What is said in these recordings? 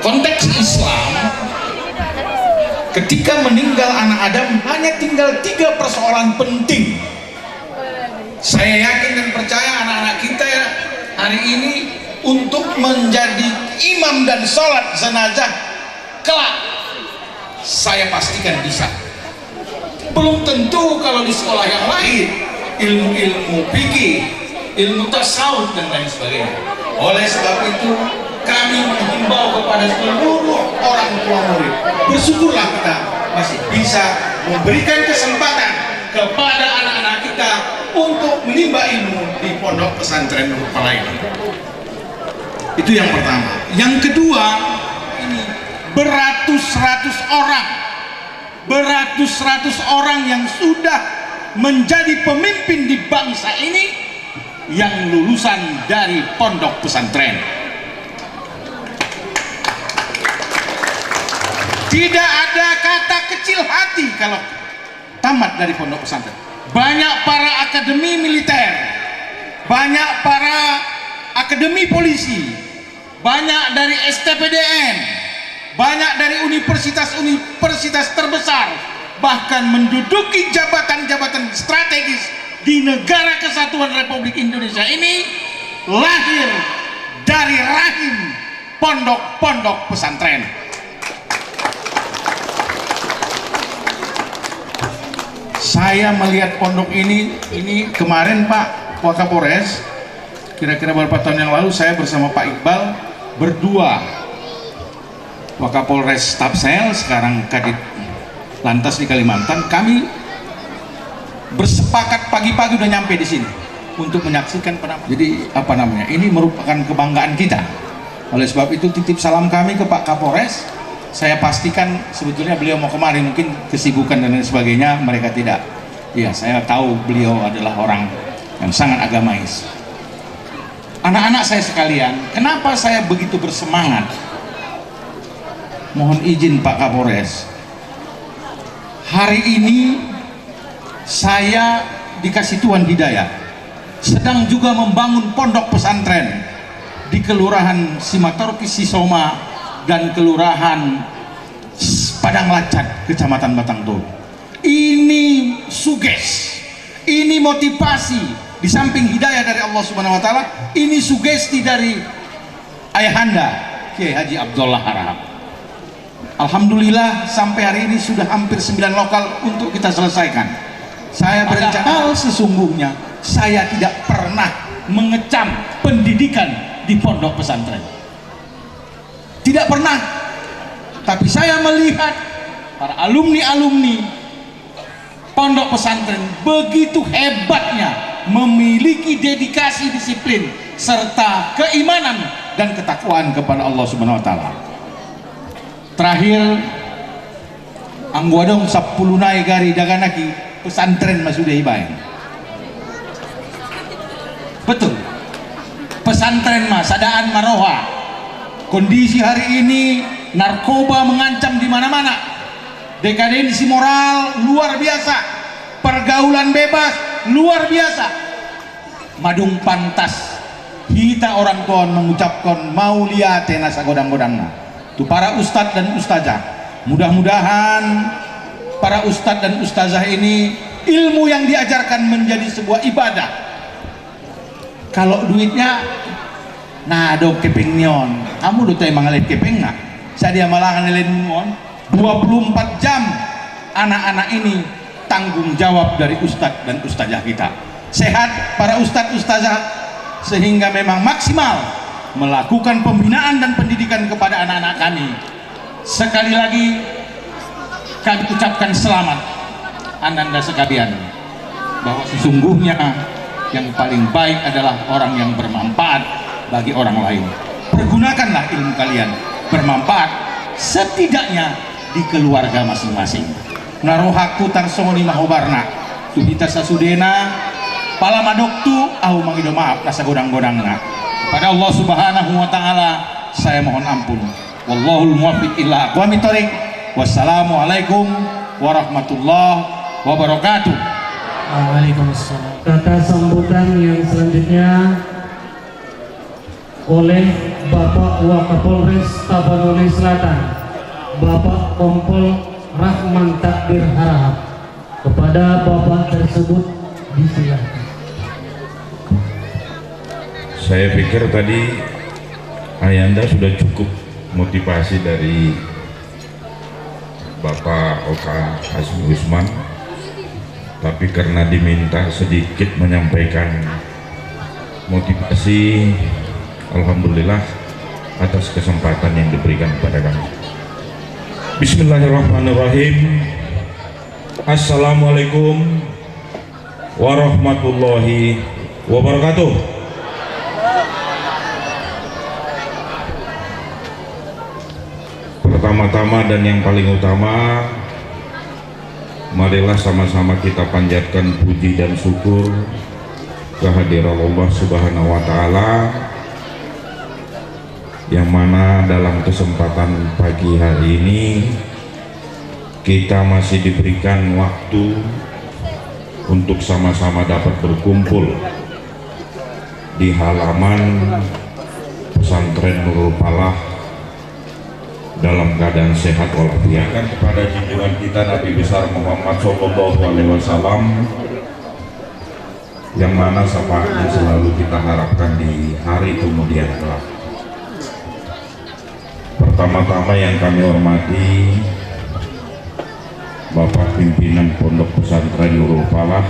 Konteks Islam, ketika meninggal anak Adam hanya tinggal 3 persoalan penting. Saya yakin dan percaya anak-anak kita ya hari ini untuk menjadi imam dan sholat jenazah kelak, saya pastikan bisa. Belum tentu kalau di sekolah yang lain, ilmu-ilmu fikih, ilmu tasawuf dan lain sebagainya. Oleh sebab itu kami menghimbau kepada seluruh orang tua murid, bersyukurlah kita masih bisa memberikan kesempatan kepada anak-anak kita untuk menimba ilmu di pondok pesantren Nurul Falaih ini. Itu yang pertama. Yang kedua, ini beratus-ratus orang yang sudah menjadi pemimpin di bangsa ini yang lulusan dari pondok pesantren. Tidak ada kata kecil hati kalau tamat dari pondok pesantren. Banyak para akademi militer, banyak para akademi polisi, banyak dari STPDN, banyak dari universitas-universitas terbesar, bahkan menduduki jabatan-jabatan strategis di negara kesatuan Republik Indonesia ini lahir dari rahim pondok-pondok pesantren. Saya melihat pondok ini kemarin Pak Wakapolres, kira-kira beberapa tahun yang lalu saya bersama Pak Iqbal berdua, Wakapolres Tapsel, sekarang Kadit Lantas di Kalimantan, kami bersepakat pagi-pagi udah nyampe di sini untuk menyaksikan penampilan. Jadi ini merupakan kebanggaan kita. Oleh sebab itu titip salam kami ke Pak Kapolres. Saya pastikan sebetulnya beliau mau kemari, mungkin kesibukan dan lain sebagainya, mereka tidak. Ya, saya tahu beliau adalah orang yang sangat agamais. Anak-anak saya sekalian, kenapa saya begitu bersemangat? Mohon izin Pak Kapolres, hari ini saya dikasih Tuhan hidayah, sedang juga membangun pondok pesantren di Kelurahan Simatorki Sisoma dan Kelurahan Padang Lacat, Kecamatan Batangtoru. Ini suges, ini motivasi, di samping hidayah dari Allah Subhanahu wa Ta'ala, ini sugesti dari ayahanda Kiai Haji Abdullah Harahap. Alhamdulillah sampai hari ini sudah hampir 9 lokal untuk kita selesaikan. Saya berencana, sesungguhnya saya tidak pernah mengecam pendidikan di pondok pesantren, tidak pernah. Tapi saya melihat para alumni-alumni pondok pesantren begitu hebatnya memiliki dedikasi, disiplin, serta keimanan dan ketakwaan kepada Allah Subhanahu wa Ta'ala. Terakhir, angguadong 10 gari daganaki pesantren masudah ibain. Betul, pesantren mas sadaan maroha. Kondisi hari ini narkoba mengancam di mana-mana, dekadensi moral luar biasa, pergaulan bebas luar biasa. Madung pantas kita orang tua mengucapkan mau lihat nasa godang-godangna tu para ustadz dan ustazah. Mudah-mudahan para ustadz dan ustazah ini ilmu yang diajarkan menjadi sebuah ibadah. Kalau duitnya nah do kepeng nion, kamu do tay mangalit kepeng nggak? Saya dia malah nilai nion 24 jam anak-anak ini tanggung jawab dari ustadz dan ustazah kita. Sehat para ustadz ustazah sehingga memang maksimal melakukan pembinaan dan pendidikan kepada anak-anak kami. Sekali lagi kami ucapkan selamat ananda sekalian, bahwa sesungguhnya yang paling baik adalah orang yang bermanfaat bagi orang lain. Pergunakanlah ilmu kalian bermanfaat setidaknya di keluarga masing-masing. Narohaku tarsoni mahobarna tuhita sasudena palamadoktu au mangido maaf nasa godang-godangna. Kepada Allah Subhanahu wa Ta'ala saya mohon ampun. Wallahul muwaffiq ila aqwamit thoriq. Wassalamualaikum warahmatullahi wabarakatuh. Waalaikumsalam. Kata sambutan yang selanjutnya oleh Bapak Wakapolres Tapanuli Selatan, Bapak Kompol Rahman Takdir Harahap. Kepada Bapak tersebut disilakan. Saya pikir tadi Ayanda sudah cukup motivasi dari Bapak Oka Hasmi Usman, tapi karena diminta sedikit menyampaikan motivasi, alhamdulillah atas kesempatan yang diberikan kepada kami. Bismillahirrahmanirrahim. Assalamualaikum warahmatullahi wabarakatuh. Pertama-tama dan yang paling utama, marilah sama-sama kita panjatkan puji dan syukur kehadiran Allah Subhanahu wa Ta'ala, yang mana dalam kesempatan pagi hari ini kita masih diberikan waktu untuk sama-sama dapat berkumpul di halaman pesantren Nurul Falah dalam keadaan sehat walafiat. Kepada junjungan kita Nabi besar Muhammad SAW, yang mana syafaatnya selalu kita harapkan di hari kemudian kelak. Pertama-tama yang kami hormati Bapak Pimpinan Pondok Pesantren Nurul Falah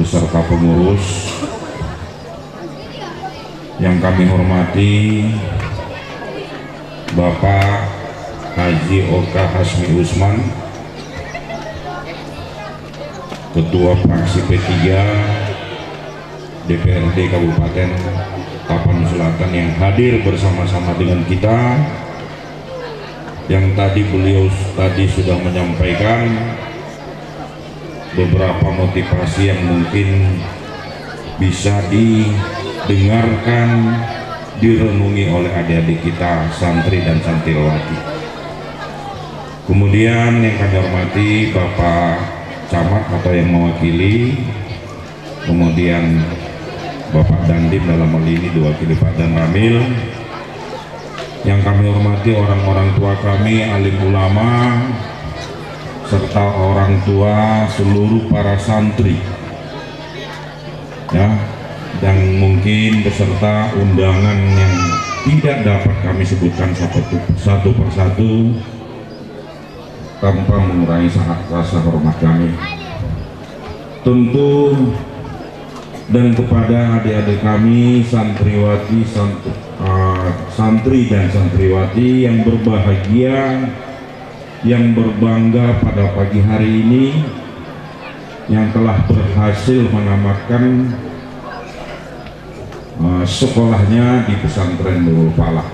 beserta pengurus, yang kami hormati Bapak Haji Oka Hasmi Usman, Ketua Fraksi P3 DPRD Kabupaten Tapanuli Selatan, yang hadir bersama-sama dengan kita, yang tadi beliau sudah menyampaikan beberapa motivasi yang mungkin bisa didengarkan, direnungi oleh adik-adik kita santri dan santriwati. Kemudian yang kami hormati Bapak Camat atau yang mewakili, kemudian Bapak Dandim dalam hal ini diwakili Pak Dan Ramil, yang kami hormati orang-orang tua kami, alim ulama, serta orang tua seluruh para santri, ya, dan mungkin beserta undangan yang tidak dapat kami sebutkan satu persatu tanpa mengurangi rasa hormat kami. Tentu dan kepada adik-adik kami santriwati, santri dan santriwati yang berbahagia, yang berbangga pada pagi hari ini, yang telah berhasil menamatkan sekolahnya di pesantren Nurul Falah.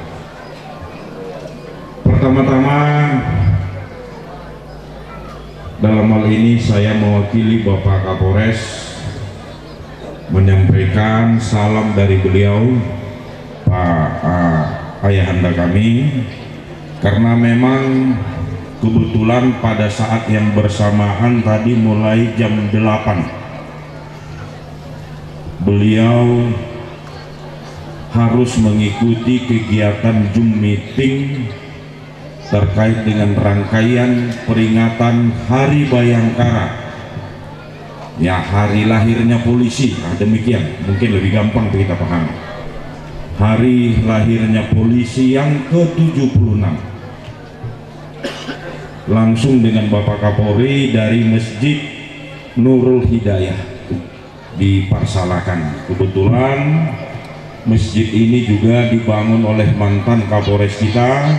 Pertama-tama dalam hal ini saya mewakili Bapak Kapolres menyampaikan salam dari beliau, Pak Ayahanda kami, karena memang kebetulan pada saat yang bersamaan tadi mulai jam 8 beliau harus mengikuti kegiatan Zoom meeting terkait dengan rangkaian peringatan Hari Bayangkara, ya, hari lahirnya polisi. Nah, demikian mungkin lebih gampang kita pahami. Hari lahirnya polisi yang ke-76, langsung dengan Bapak Kapolri dari Masjid Nurul Hidayah diparsalakan. Kebetulan masjid ini juga dibangun oleh mantan Kapolres kita,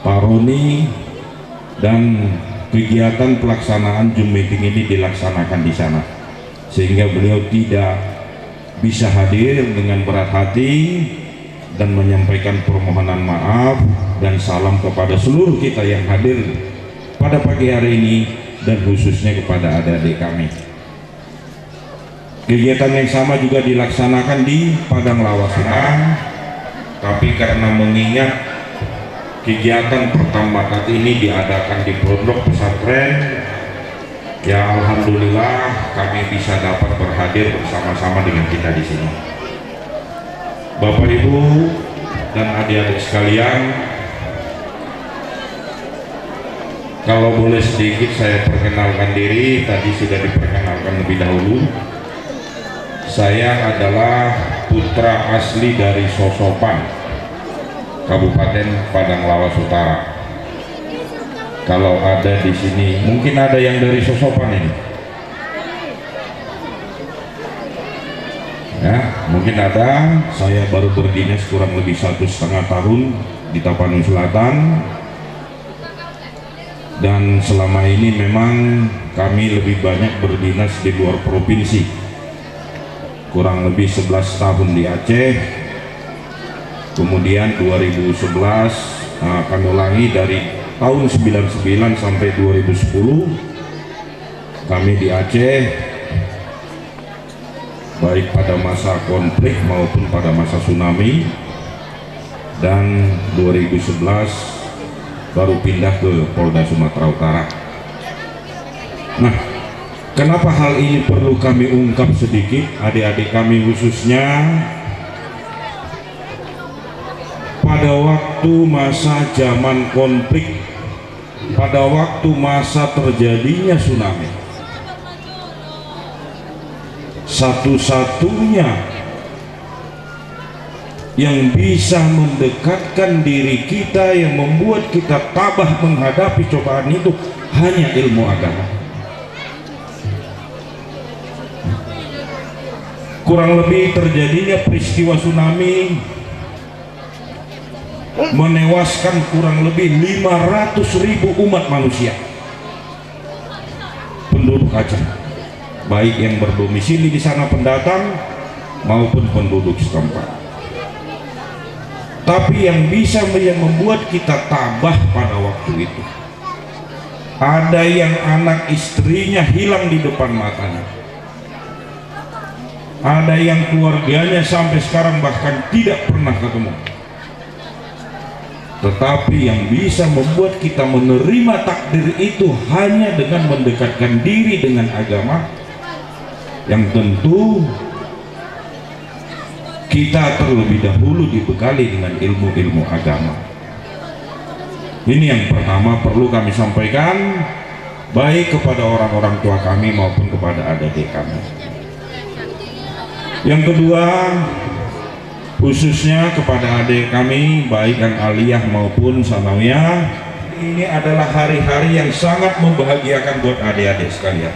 Pak Roni, dan kegiatan pelaksanaan Zoom meeting ini dilaksanakan di sana, sehingga beliau tidak bisa hadir dengan berat hati dan menyampaikan permohonan maaf dan salam kepada seluruh kita yang hadir pada pagi hari ini, dan khususnya kepada adik-adik kami. Kegiatan yang sama juga dilaksanakan di Padang Lawasina, tapi karena mengingat kegiatan pertama kali ini diadakan di pondok pesantren, ya alhamdulillah kami bisa dapat berhadir bersama-sama dengan kita di sini. Bapak Ibu dan adik-adik sekalian, kalau boleh sedikit saya perkenalkan diri. Tadi sudah diperkenalkan lebih dahulu. Saya adalah putra asli dari Sosopan, Kabupaten Padang Lawas Utara. Kalau ada di sini, mungkin ada yang dari Sosopan ini. Ya, mungkin ada. Saya baru berdinas kurang lebih 1,5 tahun di Tapanuli Selatan. Dan selama ini memang kami lebih banyak berdinas di luar provinsi, kurang lebih 11 tahun di Aceh, kemudian 2011 kami ulangi dari tahun 99 sampai 2010 kami di Aceh, baik pada masa konflik maupun pada masa tsunami, dan 2011 baru pindah ke Polda Sumatera Utara. Nah, kenapa hal ini perlu kami ungkap sedikit, adik-adik kami khususnya pada waktu masa zaman konflik, pada waktu masa terjadinya tsunami, satu-satunya yang bisa mendekatkan diri kita, yang membuat kita tabah menghadapi cobaan itu, hanya ilmu agama. Kurang lebih terjadinya peristiwa tsunami menewaskan kurang lebih 500.000 umat manusia penduduk Aceh, baik yang berdomisili di sana pendatang maupun penduduk setempat. Tapi yang bisa membuat kita tabah pada waktu itu, ada yang anak istrinya hilang di depan matanya, ada yang keluarganya sampai sekarang bahkan tidak pernah ketemu. Tetapi yang bisa membuat kita menerima takdir itu hanya dengan mendekatkan diri dengan agama, yang tentu kita terlebih dahulu dibekali dengan ilmu-ilmu agama. Ini yang pertama perlu kami sampaikan, baik kepada orang-orang tua kami maupun kepada adik-adik kami. Yang kedua, khususnya kepada adik kami, baik yang aliyah maupun sanawiyah, ini adalah hari-hari yang sangat membahagiakan buat adik-adik sekalian,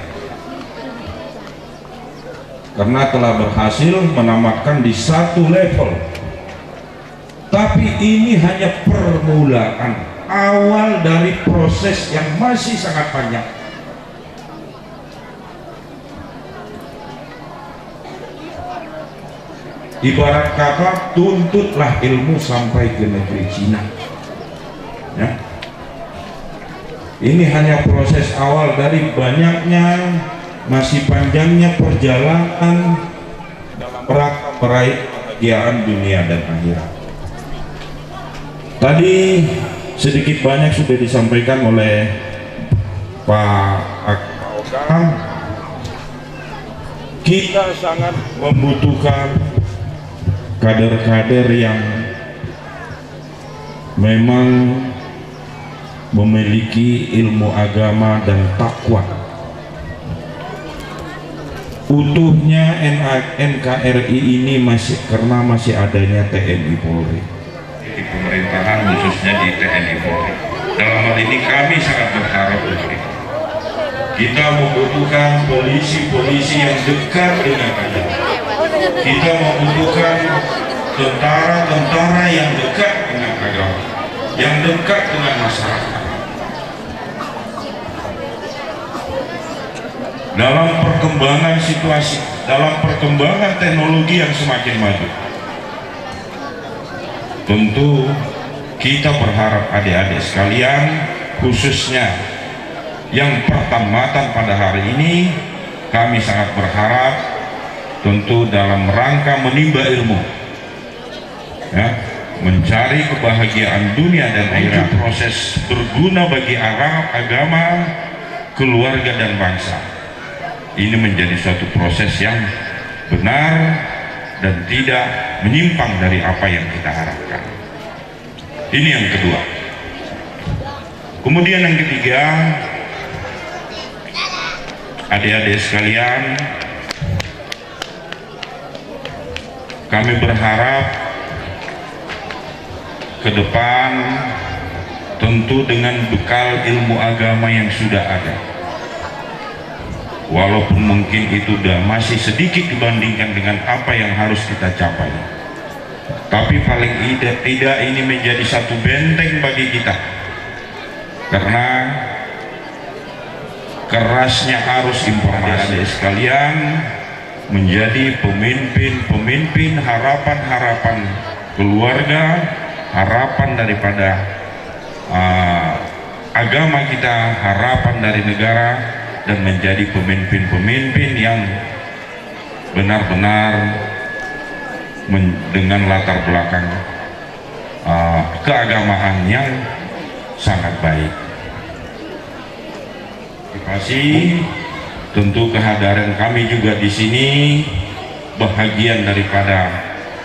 karena telah berhasil menamatkan di satu level. Tapi ini hanya permulaan awal dari proses yang masih sangat panjang. Ibarat kata, tuntutlah ilmu sampai ke negeri Cina, ya. Ini hanya proses awal dari banyaknya, masih panjangnya perjalanan dalam rangka meraih kebahagiaan dunia dan akhirat. Tadi sedikit banyak sudah disampaikan oleh Pak Oka. Kita sangat membutuhkan kader-kader yang memang memiliki ilmu agama dan takwa. Utuhnya NKRI ini masih karena masih adanya TNI Polri di pemerintahan, khususnya di TNI Polri. Dalam hal ini kami sangat berharap untuk itu. Kita membutuhkan polisi-polisi yang dekat dengan agama. Kita membutuhkan tentara-tentara yang dekat dengan agama, yang dekat dengan masyarakat. Dalam perkembangan situasi, dalam perkembangan teknologi yang semakin maju, tentu kita berharap adik-adik sekalian, khususnya yang pertamatan pada hari ini, kami sangat berharap tentu dalam rangka menimba ilmu, ya, mencari kebahagiaan dunia dan akhirat, proses berguna bagi agama, keluarga dan bangsa. Ini menjadi suatu proses yang benar dan tidak menyimpang dari apa yang kita harapkan. Ini yang kedua. Kemudian yang ketiga, adik-adik sekalian, kami berharap ke depan tentu dengan bekal ilmu agama yang sudah ada, walaupun mungkin itu masih sedikit dibandingkan dengan apa yang harus kita capai, tapi paling tidak ini menjadi satu benteng bagi kita, karena kerasnya arus informasi sekalian menjadi pemimpin harapan-harapan keluarga, harapan daripada agama kita, harapan dari negara, dan menjadi pemimpin-pemimpin yang benar-benar dengan latar belakang keagamaan yang sangat baik. Terima kasih. Tentu kehadiran kami juga di sini bahagian daripada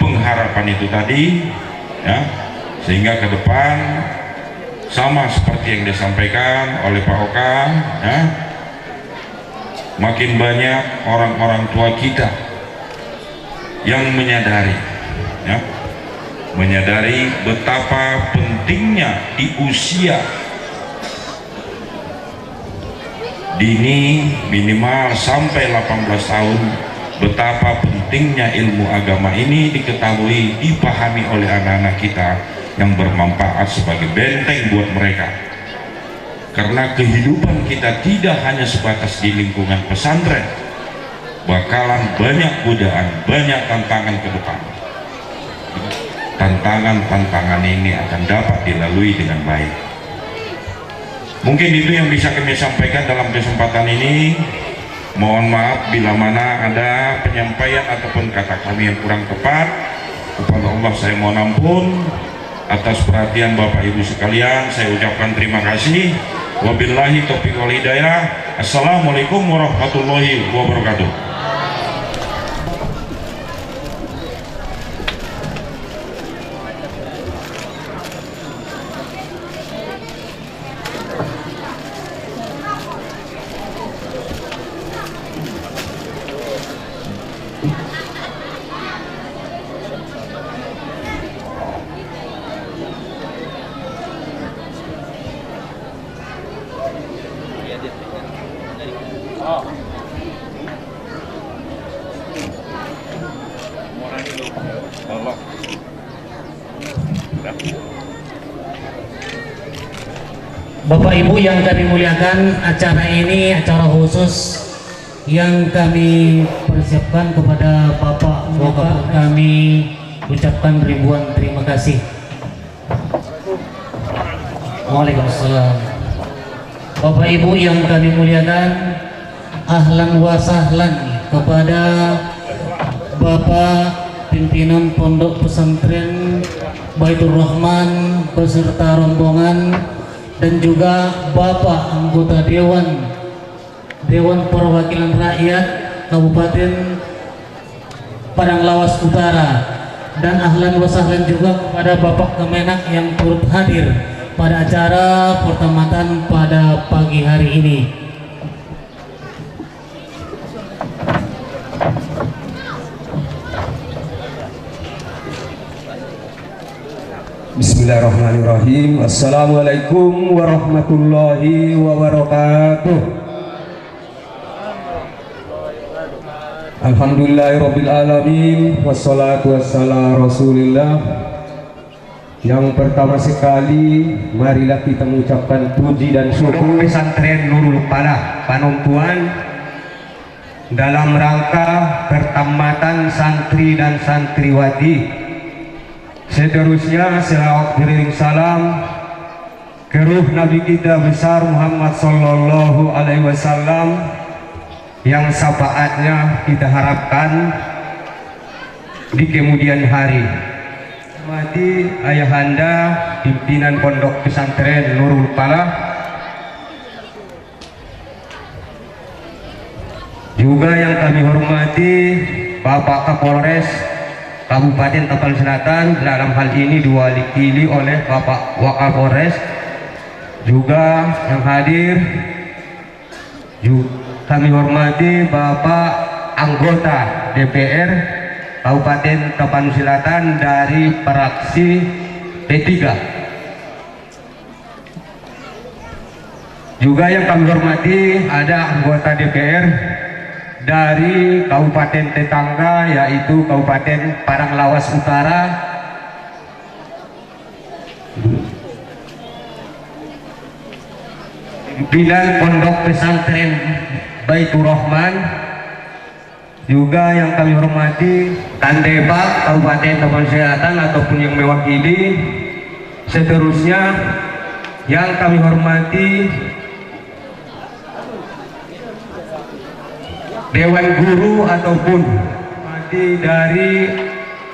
pengharapan itu tadi, ya, sehingga ke depan sama seperti yang disampaikan oleh Pak Oka, ya, makin banyak orang-orang tua kita yang menyadari, ya, menyadari betapa pentingnya di usia dini minimal sampai 18 tahun, betapa pentingnya ilmu agama ini diketahui, dipahami oleh anak-anak kita yang bermanfaat sebagai benteng buat mereka. Karena kehidupan kita tidak hanya sebatas di lingkungan pesantren, bakalan banyak godaan, banyak tantangan ke depan. Tantangan-tantangan ini akan dapat dilalui dengan baik. Mungkin itu yang bisa kami sampaikan dalam kesempatan ini. Mohon maaf bila mana ada penyampaian ataupun kata kami yang kurang tepat. Kepada Allah saya mohon ampun. Atas perhatian Bapak Ibu sekalian, saya ucapkan terima kasih. Wabillahi taufiq wal hidayah. Assalamualaikum warahmatullahi wabarakatuh. Bapak Ibu yang kami muliakan, acara ini acara khusus yang kami persiapkan kepada Bapak Wakapolres. Kami ucapkan ribuan terima kasih. Waalaikumsalam. Bapak Ibu yang kami muliakan, ahlan wa sahlan kepada Bapak pimpinan Pondok Pesantren Baitur Rahman beserta rombongan, dan juga Bapak anggota Dewan Perwakilan Rakyat Kabupaten Padang Lawas Utara, dan ahlan wa sahlan juga kepada Bapak Kemenak yang turut hadir pada acara pertamatan pada pagi hari ini. Bismillahirrahmanirrahim. Assalamualaikum warahmatullahi wabarakatuh. Alhamdulillahirabbil alamin, wassalatu wassalamu rasulillah. Yang pertama sekali, marilah kita mengucapkan puji dan syukur Pesantren Nurul Falah Panompuan dalam rangka pertamatan santri dan santriwati. Seterusnya selawat beriring salam ke ruh Nabi kita besar Muhammad sallallahu alaihi wasallam yang syafaatnya kita harapkan di kemudian hari. Hormati ayahanda pimpinan Pondok Pesantren Nurul Falah, juga yang kami hormati Bapak Kapolres Kabupaten Tapan Selatan, dalam hal ini diwakili oleh Bapak Wakapolres, juga yang hadir kami hormati Bapak anggota DPR Kabupaten Tapan Selatan dari fraksi P3. Juga yang kami hormati ada anggota DPR dari kabupaten tetangga, yaitu Kabupaten Paranglawas Utara, pimpinan Pondok Pesantren Baitur Rahman. Juga yang kami hormati Kandebak Kabupaten Tapan Selatan ataupun yang mewakili. Seterusnya yang kami hormati Dewan Guru ataupun dari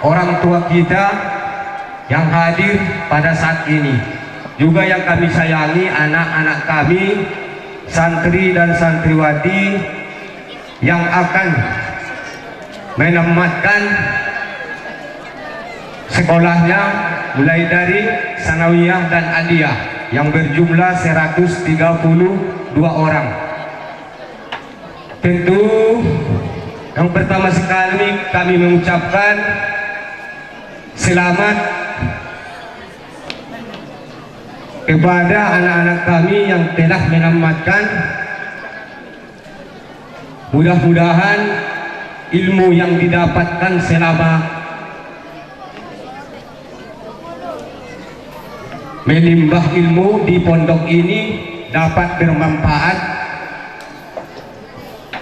orang tua kita yang hadir pada saat ini. Juga yang kami sayangi anak-anak kami, santri dan santriwati yang akan menamatkan sekolahnya mulai dari sanawiyah dan aliyah yang berjumlah 132 orang. Tentu yang pertama sekali kami mengucapkan selamat kepada anak-anak kami yang telah menamatkan. Mudah-mudahan ilmu yang didapatkan selama menimbah ilmu di pondok ini dapat bermanfaat,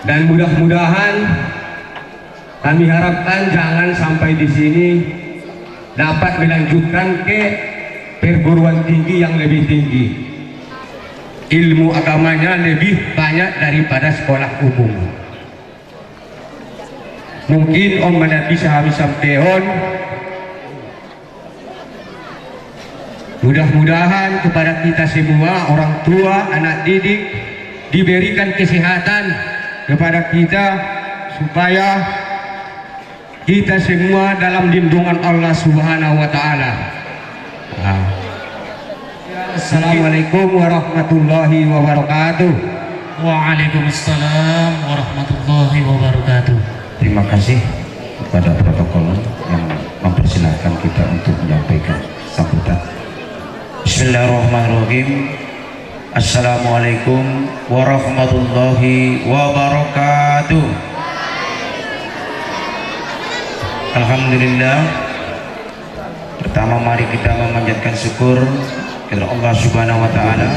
dan mudah-mudahan kami harapkan jangan sampai di sini, dapat melanjutkan ke perguruan tinggi yang lebih tinggi. Ilmu agamanya lebih banyak daripada sekolah umum. Mungkin Om Manabi Sahabi Samteon, mudah-mudahan kepada kita semua, orang tua, anak didik, diberikan kesehatan kepada kita supaya kita semua dalam lindungan Allah Subhanahu wa taala. Assalamualaikum warahmatullahi wabarakatuh. Waalaikumsalam warahmatullahi wabarakatuh. Terima kasih kepada protokol yang mempersilahkan kita untuk menyampaikan sambutan. Bismillahirrahmanirrahim. Assalamualaikum warahmatullahi wabarakatuh. Alhamdulillah. Pertama mari kita memanjatkan syukur kepada Allah Subhanahu wa taala.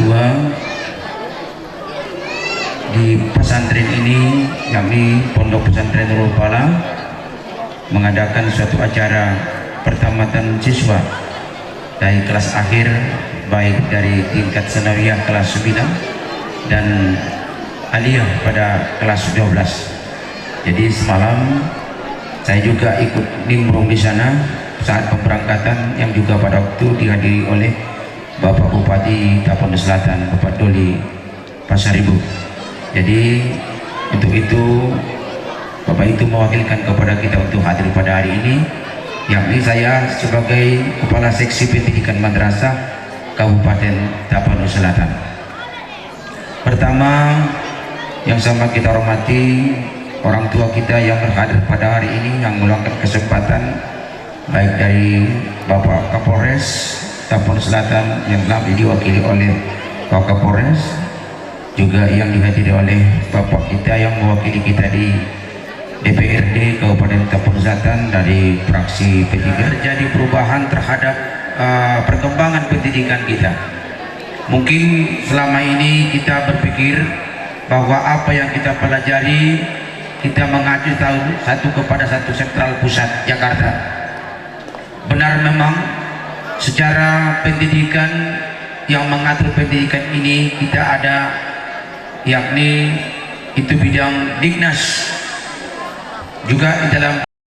Di pesantren ini, yakni Pondok Pesantren Nurul Falah, mengadakan suatu acara pertamatan siswa dari kelas akhir, baik dari tingkat sanawiyah kelas 9 dan aliyah pada kelas 12. Jadi semalam saya juga ikut nimbrung di sana saat pemberangkatan, yang juga pada waktu dihadiri oleh Bapak Bupati Tapan Selatan, Bapak Doli Pasaribu. Jadi untuk itu Bapak itu mewakilkan kepada kita untuk hadir pada hari ini, yakni saya sebagai Kepala Seksi Pendidikan Madrasah Kabupaten Tapanuli Selatan. Pertama yang sama kita hormati orang tua kita yang berhadir pada hari ini, yang meluangkan kesempatan, baik dari Bapak Kapolres Tapanuli Selatan yang telah diwakili oleh Bapak Kapolres, juga yang dihadiri oleh Bapak kita yang mewakili kita di DPRD Kabupaten Tapanuli Selatan dari fraksi P3. Terjadi perubahan terhadap perkembangan pendidikan kita. Mungkin selama ini kita berpikir bahwa apa yang kita pelajari kita mengacu satu kepada satu sentral pusat Jakarta. Benar memang secara pendidikan yang mengatur pendidikan ini kita ada, yakni itu bidang Dignas. Juga di dalam